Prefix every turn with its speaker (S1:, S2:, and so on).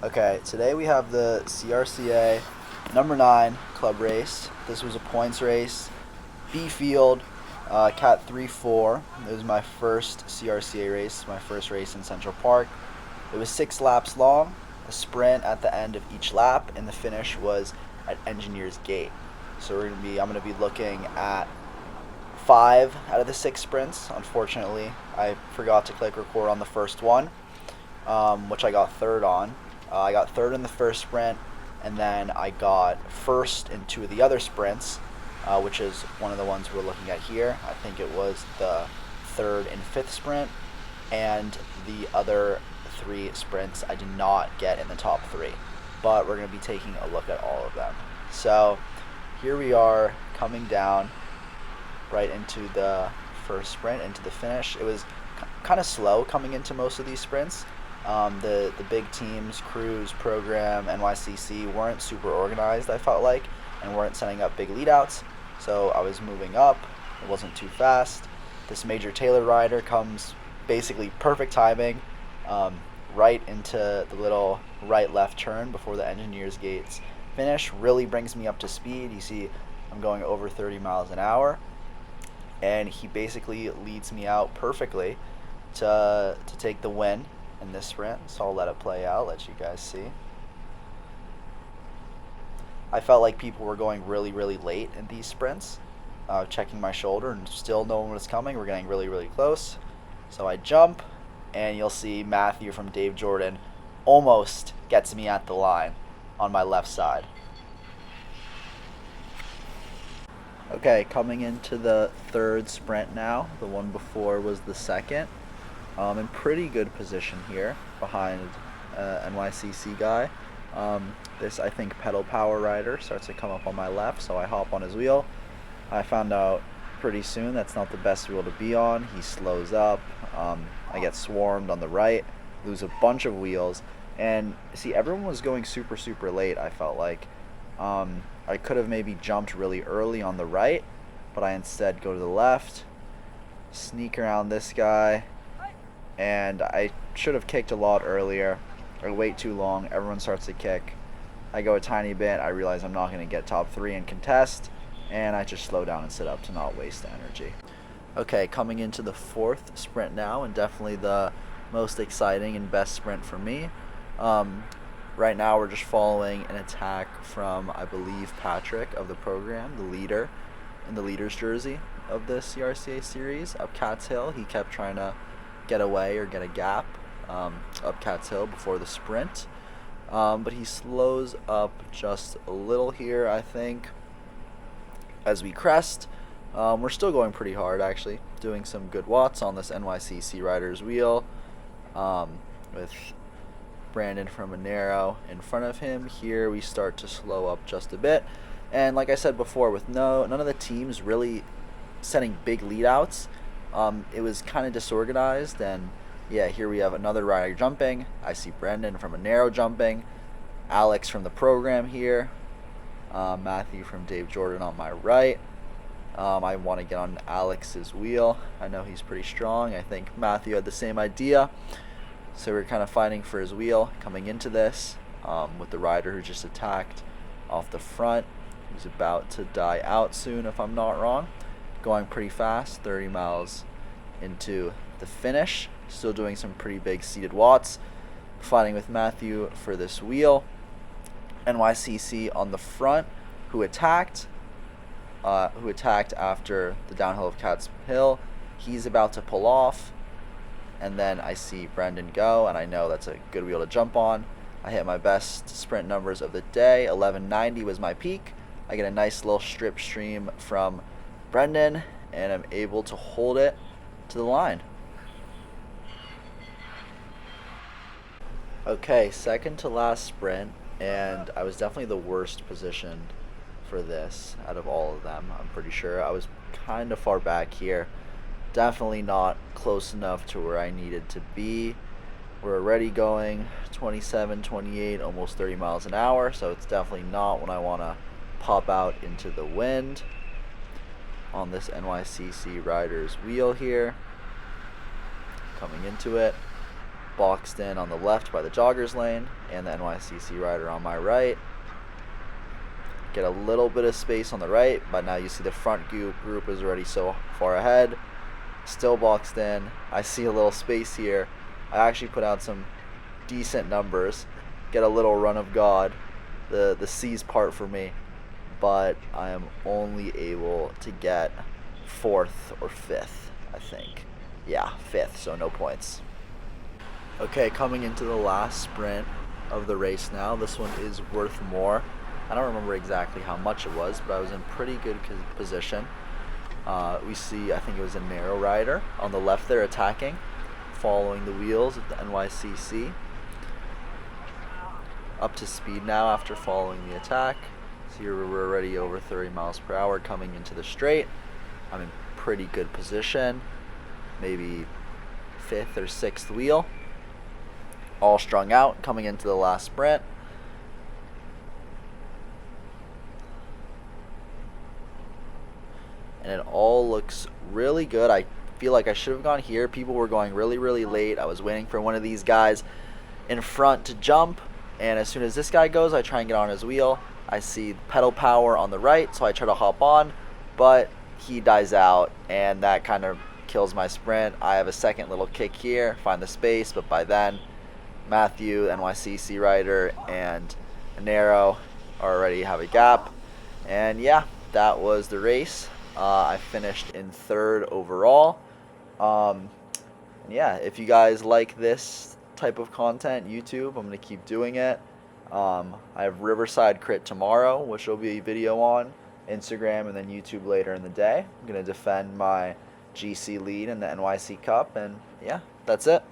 S1: Okay, today we have the CRCA number 9 club race. This was a points race, B field, Cat 3-4. It was my first CRCA race, my first race in Central Park. It was 6 laps long, a sprint at the end of each lap, and the finish was at Engineers Gate. So I'm gonna be looking at 5 out of the 6 sprints. Unfortunately, I forgot to click record on the first one, which I got third on. I got third in the first sprint, and then I got first in 2 of the other sprints, which is one of the ones we're looking at here. I think it was the third and fifth sprint, and the other 3 sprints I did not get in the top 3. But we're going to be taking a look at all of them. So here we are coming down right into the first sprint, into the finish. It was kind of slow coming into most of these sprints. The big teams, Cruise, Program, NYCC, weren't super organized, I felt like, and weren't setting up big leadouts. So I was moving up. It wasn't too fast. This Major Taylor rider comes basically perfect timing, right into the little right-left turn before the Engineers Gates finish. Really brings me up to speed. You see I'm going over 30 miles an hour, and he basically leads me out perfectly to take the win in this sprint. So I'll let it play out, let you guys see. I felt like people were going really, really late in these sprints, checking my shoulder, and still no one was coming. We're getting really, really close. So I jump, and you'll see Matthew from Dave Jordan almost gets me at the line on my left side. Okay, coming into the third sprint now. The one before was the second. In pretty good position here behind NYCC guy. This, I think, pedal power rider starts to come up on my left, so I hop on his wheel. I found out pretty soon that's not the best wheel to be on. He slows up. I get swarmed on the right, lose a bunch of wheels, and see, everyone was going super, super late, I felt like. I could have maybe jumped really early on the right, but I instead go to the left, sneak around this guy, and I should have kicked a lot earlier. I wait too long, everyone starts to kick. I go a tiny bit, I realize I'm not going to get top 3 in contest, and I just slow down and sit up to not waste energy. Okay, coming into the fourth sprint now, and definitely the most exciting and best sprint for me. Right now we're just following an attack from, I believe, Patrick of the program, the leader, in the leader's jersey of the CRCA series up Cat's Hill. He kept trying to get away or get a gap up Cat's Hill before the sprint. But he slows up just a little here, I think, as we crest. We're still going pretty hard, actually, doing some good watts on this NYCC rider's wheel, with Brandon from Monero in front of him. Here we start to slow up just a bit, and like I said before, with none of the teams really setting big lead outs, it was kind of disorganized. And yeah, here we have another rider jumping. I see Brandon from Monero jumping, Alex from the program here, Matthew from Dave Jordan on my right. I want to get on Alex's wheel. I know he's pretty strong. I think Matthew had the same idea. So we're kind of fighting for his wheel coming into this, with the rider who just attacked off the front. He's about to die out soon, if I'm not wrong. Going pretty fast, 30 miles into the finish. Still doing some pretty big seated watts. Fighting with Matthew for this wheel. NYCC on the front, who attacked after the downhill of Cat's Hill. He's about to pull off, and then I see Brendan go, and I know that's a good wheel to jump on. I hit my best sprint numbers of the day. 11:90 was my peak. I get a nice little strip stream from Brendan, and I'm able to hold it to the line. Okay, second to last sprint, and I was definitely the worst positioned for this out of all of them. I'm pretty sure I was kind of far back here. Definitely not close enough to where I needed to be. We're already going 27, 28, almost 30 miles an hour, so it's definitely not when I want to pop out into the wind on this NYCC rider's wheel here. Coming into it. boxed in on the left by the joggers lane and the NYCC rider on my right. Get a little bit of space on the right, but now you see the front group is already so far ahead. Still boxed in. I see a little space here. I actually put out some decent numbers. Get a little run of God. The C's part for me, but I am only able to get 4th or 5th, I think. Yeah, 5th, so no points. Okay, coming into the last sprint of the race now. This one is worth more. I don't remember exactly how much it was, but I was in pretty good position. We see, I think it was a narrow rider on the left there attacking, following the wheels of the NYCC. Up to speed now after following the attack. So here we're already over 30 miles per hour coming into the straight. I'm in pretty good position, maybe 5th or 6th wheel. All strung out coming into the last sprint. And it all looks really good. I feel like I should have gone here. People were going really, really late. I was waiting for one of these guys in front to jump, and as soon as this guy goes, I try and get on his wheel. I see pedal power on the right, so I try to hop on, but he dies out, and that kind of kills my sprint. I have a second little kick here, find the space, but by then, Matthew, NYCC rider, and Nero already have a gap. And yeah, that was the race. I finished in 3rd overall. Yeah, if you guys like this type of content, YouTube, I'm going to keep doing it. I have Riverside Crit tomorrow, which will be a video on Instagram and then YouTube later in the day. I'm going to defend my GC lead in the NYC Cup, and yeah, that's it.